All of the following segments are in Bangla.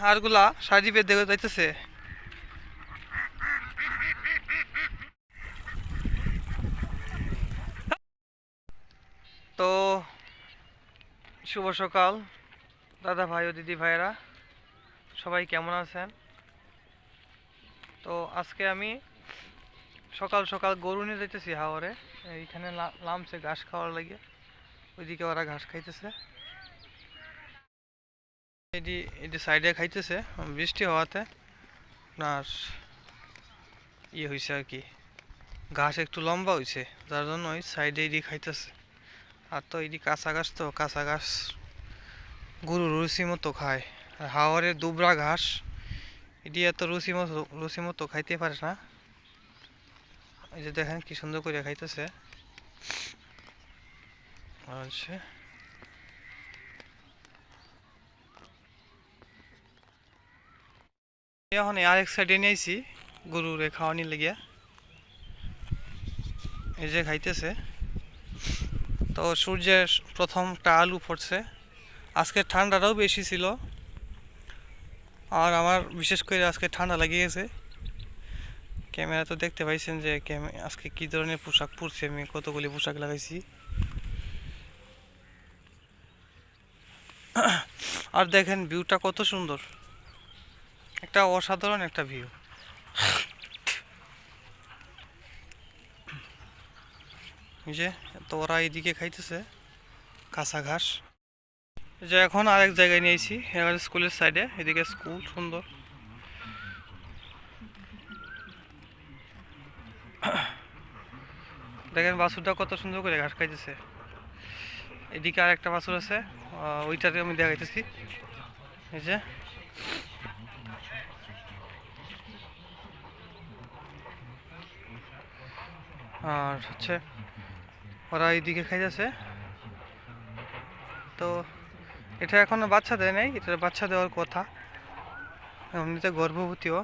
হাড়গুলা সাজি বেঁধে যাইতেছে। তো শুভ সকাল দাদা ভাই ও দিদি ভাইয়েরা, সবাই কেমন আছেন? তো আজকে আমি সকাল সকাল গরু নিয়ে যাইতেছি হাওরে। এইখানে লামছে ঘাস খাওয়ার লাগে, ওইদিকে ওরা ঘাস খাইতেছে। এটি এটি সাইডে খাইতেছে, বৃষ্টি হওয়াতে আপনার হয়েছে আর কি, ঘাস একটু লম্বা হয়েছে, যার জন্য ওই সাইডে এটি খাইতেছে। আর তো এটি কাঁচা ঘাস, তো কাঁচা ঘাস গরু রুচি মতো খায়। আর হাওরের দুবরা ঘাস এটি এত রুচি মতো খাইতে পারে না। এই যে দেখেন কি সুন্দর করে খাইতেছে। আচ্ছা, এখন আরেক সাইডে নিয়েছি গরুর খাওয়ানি লেগিয়া, এই যে খাইতেছে। তো সূর্যের প্রথমটা আলু পড়ছে। আজকে ঠান্ডাটাও বেশি ছিল, আর আমার বিশেষ করে আজকে ঠান্ডা লেগে গেছে। ক্যামেরা তো দেখতে পাইছেন যে আজকে কি ধরনের পোশাক পরছি, আমি কতগুলি পোশাক লাগাইছি। আর দেখেন ভিউটা কত সুন্দর, একটা অসাধারণ একটা ভিউ। যে তো ওরা এইদিকে খাইতেছে কাঁচা ঘাস। যে এখন আরেক জায়গায় নিয়েছি, স্কুলের সাইডে, এদিকে স্কুল সুন্দর। দেখেন বাছুরটা কত সুন্দর করে ঘাস খাইতেছে। এদিকে আর একটা বাছুর আছে, ওইটাতে আমি দেখাইতেছি। এই যে আর হচ্ছে ওরা এইদিকে খাইতেছে। তো এটা এখনো বাচ্চা দেয় নাই, এটা বাচ্চা দেওয়ার কথা, এমনিতে গর্ভবতীও।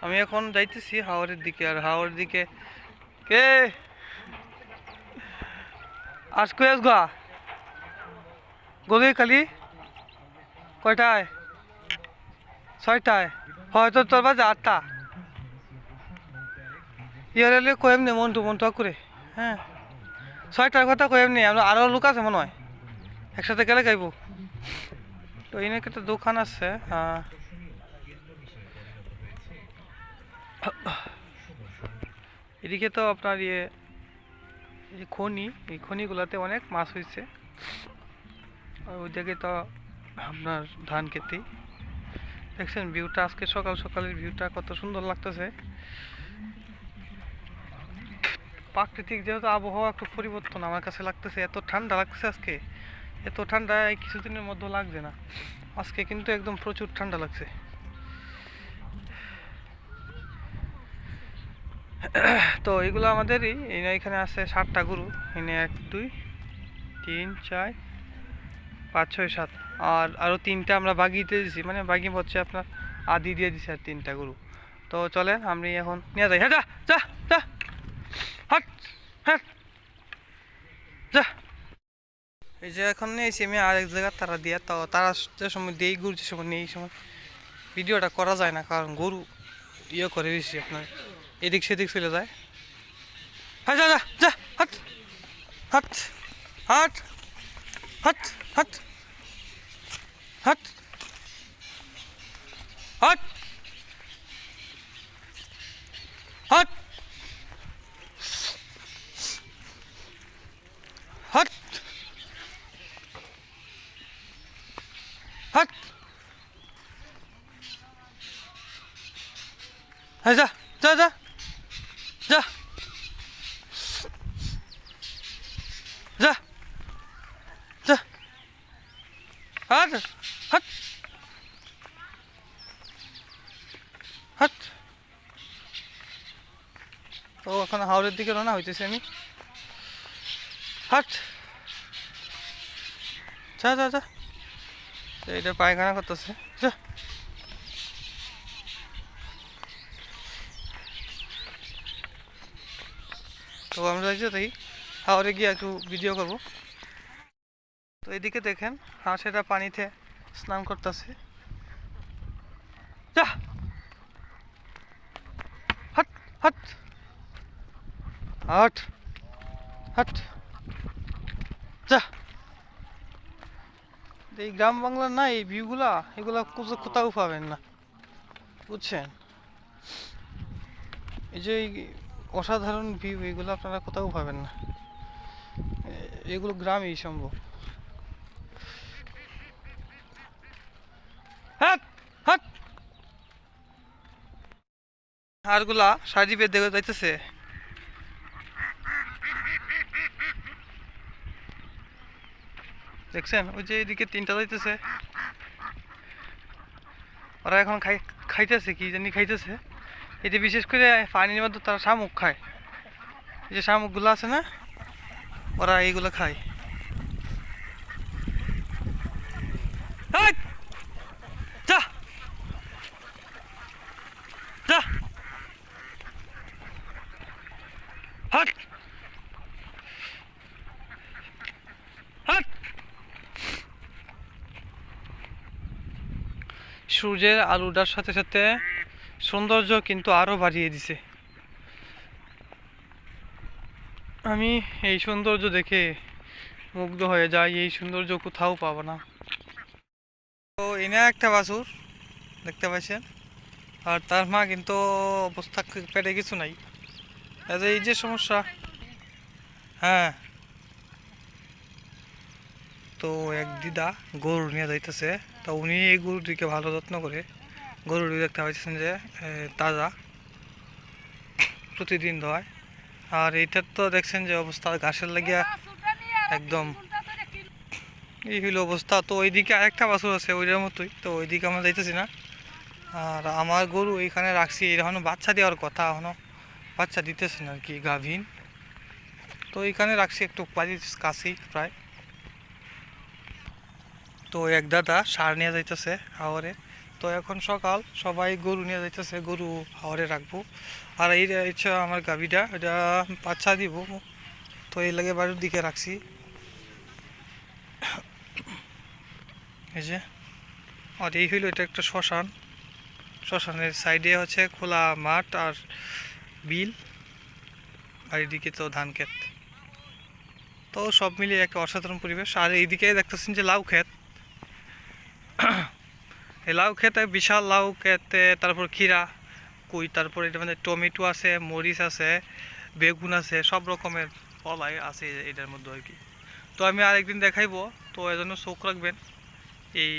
আমি এখন যাইতেছি হাওরের দিকে। আর হাওরের দিকে কে আজকে আসগা গলি কালি কয়টায়? 6টায়, হয়তো তোর বাজে 8টা। ইয়ারে কয়েম নে মনটা করে। হ্যাঁ, 6টার কথা কয়েম নেই, আমরা আরও লোক আছে মনে হয়, একসাথে গেলে গাইব। তো এনাকে একটা দোকান আছে, এদিকে তো আপনার এই খনি, এই খনিগুলোতে অনেক মাছ হয়েছে। আর ওইদিকে তো আপনার ধান খেতে দেখছেন ভিউটা, আজকে সকাল সকালের ভিউটা কত সুন্দর লাগতেছে। প্রাকৃতিক যেহেতু আবহাওয়া একটু পরিবর্তন আমার কাছে লাগতেছে, এত ঠান্ডা লাগতেছে আজকে, এত ঠান্ডা এই কিছুদিনের মধ্যে লাগছে না। আজকে কিন্তু একদম প্রচুর ঠান্ডা লাগছে। তো এগুলো আমাদেরই, এখানে আছে 7টা গরু। এনে 1 2 3 4 5 6 7, আর আরও 3টা আমরা বাগিতে দিয়েছি, মানে বাগি হচ্ছে আপনার আদি দিয়ে দিছি, আর 3টা গরু। তো চলেন আমি এখন নিয়ে যাই। হ্যাঁ, যা যা যা, হাট হ্যাঁ, যা। এই যে এখন নিয়েছি আমি আরেক জায়গা তারা দিয়া, তো তারা যে সময় দিয়েই গরু যে সময় নেই, এই সময় ভিডিওটা করা যায় না, কারণ গরু করে বেশি আপনার এদিক সেদিক চলে যায়। হ্যাঁ, যা যা যা, হাট হাট হাট হাট হাট হাট হাট হাট হাট হাট, হ্যাঁ, যা যা যা যা যা যা, হাট হাট হাট। তো এখন হাওড়ের দিকে রওনা হইতেছি আমি। হাট, যা যা যা, এটা পায়খানা করতেছে, যা। তো আমরা যাই হাওড়ে গিয়ে একটু ভিডিও করবো। তো এদিকে দেখেন হাঁসেরা পানিতে স্নান করতেছে। যা হাট হাট হাট হাট যা। এই গ্রাম বাংলার না এই ভিউগুলা এগুলা কোথাও পাবেন না, বুঝছেন? এই যে অসাধারণ ভিউ এগুলো আপনারা কোথাও পাবেন না, এগুলো গ্রামেই সম্ভব। হাট হাট হাড়গুলা সারি বেঁধে যাইতেছে। দেখছেন ওই যে এদিকে তিনটা যাইতেছে, ওরা এখন খাইতেছে কি জানি খাইতেছে। এই যে বিশেষ করে পানির মধ্যে তারা শামুক খায়, এই যে শামুকগুলো আছে না, ওরা এইগুলো খায়। যা যা হাট হাট। সূর্যের আলোটার সাথে সাথে সৌন্দর্য কিন্তু আরো বাড়িয়ে দিছে। আমি এই সৌন্দর্য দেখে মুগ্ধ হয়ে যাই, এই সৌন্দর্য কোথাও পাবো না। তো এনে একটা বাছুর দেখতে পাচ্ছেন, আর তার মা কিন্তু অবস্থা পেটে কিছু নাই, এই যে সমস্যা। হ্যাঁ, তো এক দিদা গরু নিয়ে যাইতেছে, তো উনি এই গরুটিকে ভালো যত্ন করে। গরুটি দেখতে পাচ্ছেন যে তাজা, প্রতিদিন ধোয়। আর এইটার তো দেখছেন যে অবস্থা, ঘাসের লাগিয়া একদম এই হইল অবস্থা। তো ওইদিকে আরেকটা বাছুর আছে ওইটার মতোই, তো ওইদিকে আমরা যাইতেছি না। আর আমার গরু এইখানে রাখছি, এখনো বাচ্চা দেওয়ার কথা, এখনো বাচ্চা দিতেছে না আর কি, গাভীন। তো এইখানে রাখছি একটু বাড়ির কাছেই প্রায়। তো এক দাদা সার নিয়ে যাইতেছে হাওরে। তো এখন সকাল, সবাই গরু নিয়ে যাইতেছে, গরু হাওরে রাখবো। আর এই ইচ্ছা আমার গাভীটা, এটা বাচ্চা দিব, তো এই লাগে বাড়ির দিকে রাখছি। এই যে, আর এই হইলো এটা একটা শ্মশান। শ্মশানের সাইডে হচ্ছে খোলা মাঠ আর বিল, আর এদিকে তো ধান ক্ষেত। তো সব মিলিয়ে একটা অসাধারণ পরিবেশ। আর এইদিকে দেখতেছেন যে লাউ ক্ষেত, এই লাউ ক্ষেতে বিশাল লাউ ক্ষেতে, তারপর ক্ষীরা কুই, তারপর এটা মানে টমেটো আছে, মরিচ আছে, বেগুন আছে, সব রকমের ফলাই আছে এটার মধ্যে আর কি। তো আমি আরেকদিন দেখাইবো, তো এজন্য চোখ রাখবেন এই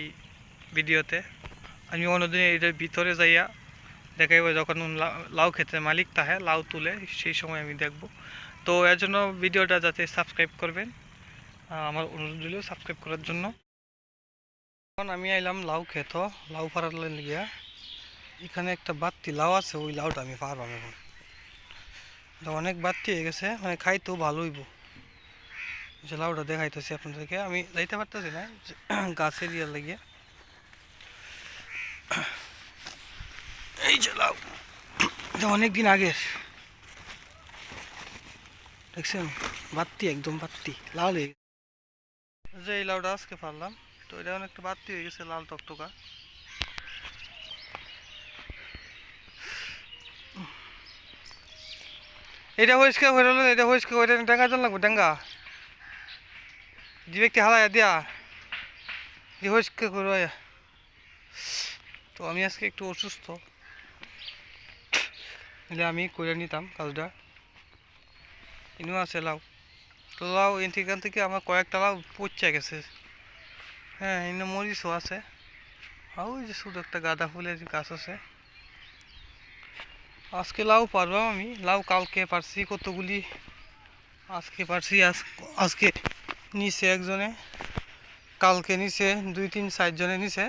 ভিডিওতে। আমি অন্যদিন এটার ভিতরে যাইয়া দেখাইবো, যখন লাউ ক্ষেতের মালিক তাহে লাউ তুলে, সেই সময় আমি দেখব। তো এর জন্য ভিডিওটা যাতে সাবস্ক্রাইব করবেন, আমার অনুরোধ রইল সাবস্ক্রাইব করার জন্য। এখন আমি আইলাম লাউ ক্ষেত, লাউ পাড়ার লিগিয়া। এখানে একটা বাত্তি লাউ আছে, ওই লাউটা আমি পারবাম এখন। অনেক বাত্তি হয়ে গেছে, মানে খাইতেও ভালো হইব। যে লাউটা দেখাইতেছি আপনাদেরকে, আমি যাইতে পারতেছি না গাছের ইয়ার লাগিয়ে। এই যে লাউ, এটা অনেকদিন আগের, দেখছেন বাত্তি, একদম বাত্তি লাল হয়ে গেছে। যে এই লাউটা আজকে পারলাম, তো এটা অনেকটা বাত্তি হয়ে গেছে, লাল টকটকা। এটা হয়েছে হয়ে গেল, এটা হয়েছে ওইটা ডেঙ্গা জন লাগবে, ডেঙ্গা যে ব্যক্তি হালাইয়া দিয়া যে হয়েছে করে। তো আমি আজকে একটু অসুস্থ, এলে আমি করে নিতাম কাজটা। ইনু আছে লাউ, তো লাউ এখান থেকে আমার কয়েকটা লাউ পচে গেছে। হ্যাঁ, ইনু মরিচও আছে, আর ওই যে শুধু একটা গাঁদা ফুলের গাছ আছে। আজকে লাউ পারলাম আমি, লাউ কালকে পারছি কতগুলি, আজকে পারছি। আজকে নিচে একজনে, কালকে নিচে 2-3-4 জনে নিচে।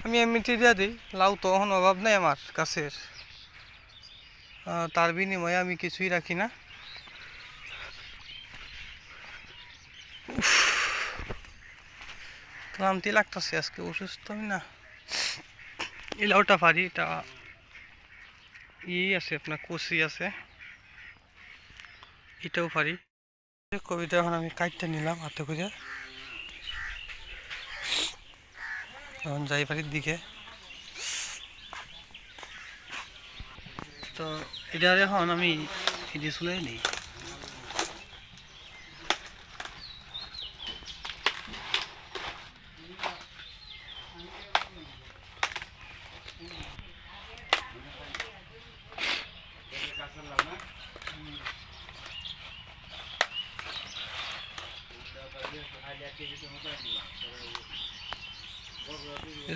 আমি এমনিতে দিয়া দিই, লাউ তো এখন অভাব নেই আমার গাছের, তার বিনিময়ে আমি কিছুই রাখি না। ক্লান্তি লাগতেছে আজকে, অসুস্থ আমি না। এই লাউটা পারি, এটা আছে আপনার কচি আছে, এটাও পারি। কবিতা এখন আমি কাটতে নিলাম হাতে করে। এখন যাই বাড়ির দিকে। তো এটা এখন আমি এটি চলে নিই।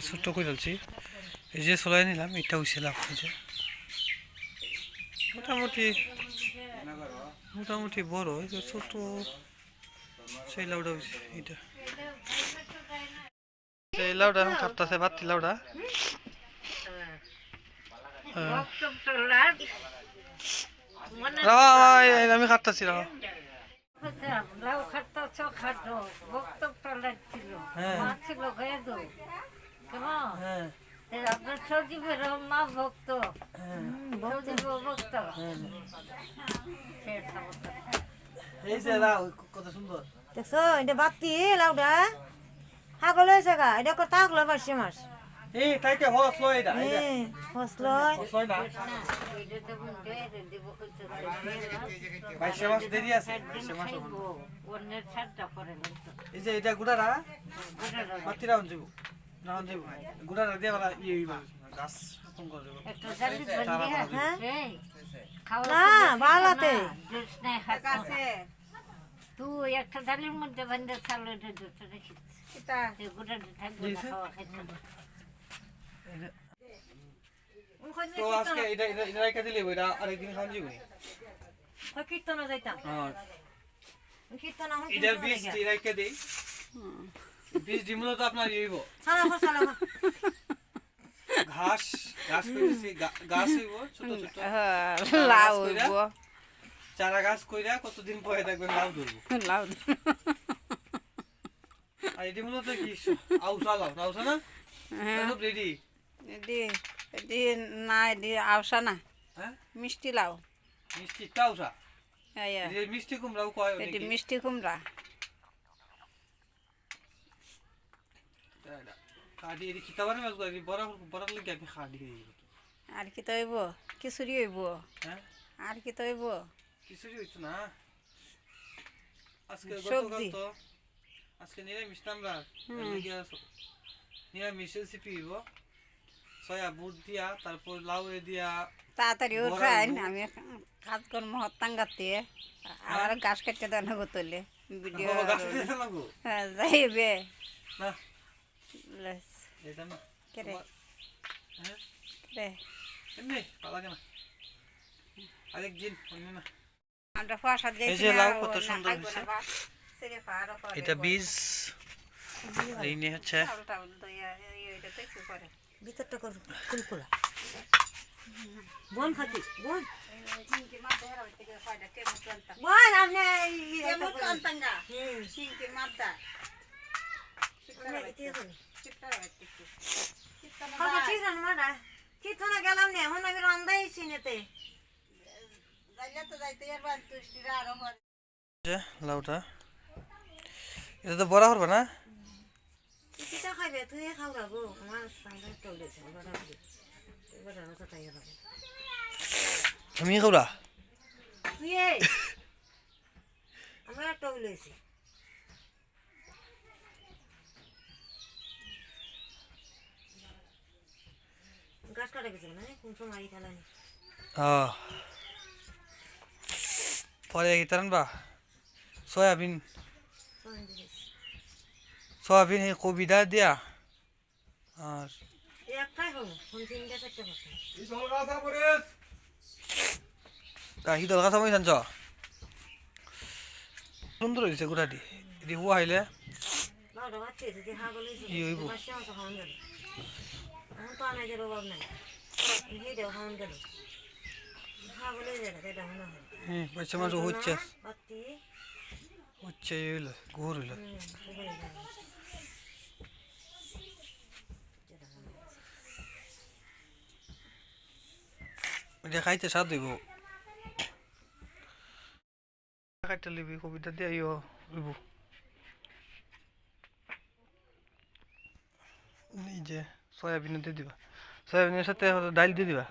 ছোট্ট করে ফেলছি, এই যে চলাই নিলাম, এটা উঠছিলাম যে মোটামুটি মোটামুটি বড়, এই যে ছোট সেই লাউটা হয়েছে। এটা সেই লাউটা এখন কাটতেছে, বাতি লাউটা। আমি কাটতেছি রাও। লাউ খাট্টাছ খাটো বক্তব্যটা লাগছিল মা ছিল গেদো কেমন আপনার সজীবের মা ভক্ত সজীব ভক্ত এই যে লাউ কত সুন্দর দেখছো এটা বাতি লাউডা হাগল হয়েছে গা, এটা কত আগলো পারছে মাস এই তাইকে হসলো এটা ফসলয় হসলো না বাইশে মাস দেরি আছে, অন্যের ছাড়টা করে এই যে এটা গুড়ারা মাটিরা যাব না যাব গুড়ারা দিয়ে বলা গাছ রোপণ করে দেব একটা জালি হ্যাঁ না বালাতে তুই একটা ডালির মধ্যে বান্ধে চালো এটা দুটো রেখে এটা গোটা থাকবে না খাওয়া খাইতে তো আজকে এটা এটা এটা রেখে দিলে এটা আরেকদিন খাওয়া যাবে কীর্তন যাইতাম হ্যাঁ কীর্তন এটার বীজ রেখে দেই, বীজ ডিমলো তো আপনার ইয়েইব ঘাস ঘাস কইছি গাছ হইব ছোট ছোট লাউ হইব, চারা গাছ কইরা কতদিন পরে দেখবেন লাউ ধরবো লাউ। আর এটি মূলত কি আউসা লাউ আউসা না সব রেডি এদি এদি না এদি আওসা না হ্যাঁ মিষ্টি লাউ মিষ্টি টাউসা আয়া এই মিষ্টি কুমড়াও কয় এদি নাকি মিষ্টি কুমড়া কাটি এদি কিতাবারে মাছ কই বড় বড় লাগি আমি খাডি দিই আর কি তো হইব খিচুড়ি হইব হ্যাঁ আর কি তো হইব কিছুই হইতো না আজকে সবজি। গতকাল তো আজকে নিরামিষ আমরা নিরামিষ রেসিপি হইব সয়া বুট দিয়া তারপর লাউ দিয়া তাড়াতাড়ি বড় উঠাই হইবো। আমি কাজ কর্ম হত্যাঙ্গাতে আবার গাছ কাটতে দেন গোতলে ভিডিও গাছ দিতে লাগবো হ্যাঁ যাইবে না লস এটা না কেরে হ্যাঁ কেরে এমনি পালা কেন আরেকদিন অন্য না আমরা ফাঁসা এই যে লাউ কত সুন্দর হয়েছে, এটা বীজ এই নিয়ে হচ্ছে ভিতরটা কর কুলকুলা বোন খাতি বোন বোন আপনি কীর্তনে গেলাম না এখন আমি রন্ধাইছি নেতে লাউটা এটা তো বড় হবে না কিটা খাইবে তুই খাও রাগো আমার সঙ্গে চলেছে তুমি খাওয়া তুই আমরা একটা বলেছি গাছ কাটা গেছে না কোন সময় খেলানি পরে কি তারান বা সয়াবিন সয়াবিন এই কবিতা দিয়া আর একটাই হলো কোন তিনটা চারটা কথা শীতল কথা মই জানছ সুন্দর হয়েছে গোটাটি এটি হুয়া হইলে বারোটা বাচ্চা যদি হাগল কি হইব খাওয়ান গেল এখন তো আনাজের অভাব নাই সেইটাও খাওয়ান গেল হাগলে যাবে সেটা মনে হয় বাচ্চা মাছ হচ্ছে বাতি হচ্ছে হইলে ঘুর হইলে এটা খাইতে স্বাদ হইব খাইতে লিবি কবিতা দিয়ে হইব এই যে সয়াবিন দিয়ে দিবা, সয়াবিনের সাথে ডাল দিয়ে দিবা।